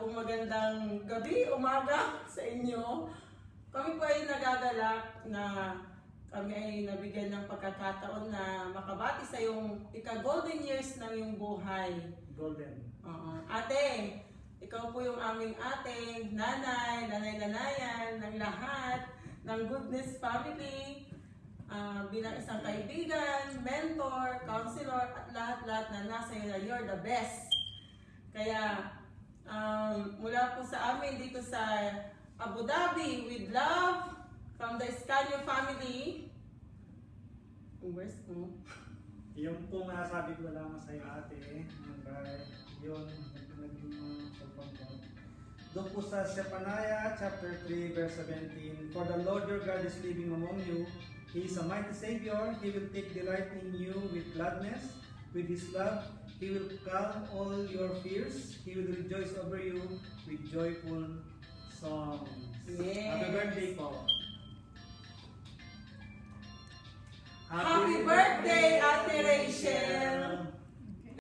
pong magandang gabi, umaga sa inyo. Kami po ay nagagalak na kami ay nabigyan ng pagkakataon na makabati sa iyong ika-golden years ng iyong buhay. Golden. Ate, ikaw po yung aming ate, nanay, nanay-nanayan, ng lahat, ng Goodness Family, bilang isang kaibigan, mentor, counselor, at lahat-lahat na nasa iyo na you're the best. Kaya mula po sa amin dito sa Abu Dhabi, with love from the Escanio family. Where's mo? Yung pong nasabi ko lang sa iyo ate, yun, naging cellphone ko. Doon po sa Zephaniah chapter 3 verse 17, For the Lord your God is living among you. He is a mighty Savior. He will take delight in you with gladness. With His love, He will calm all your fears. He will rejoice over you with joyful songs. Yes. Happy birthday po. Happy birthday, Ate Rachel!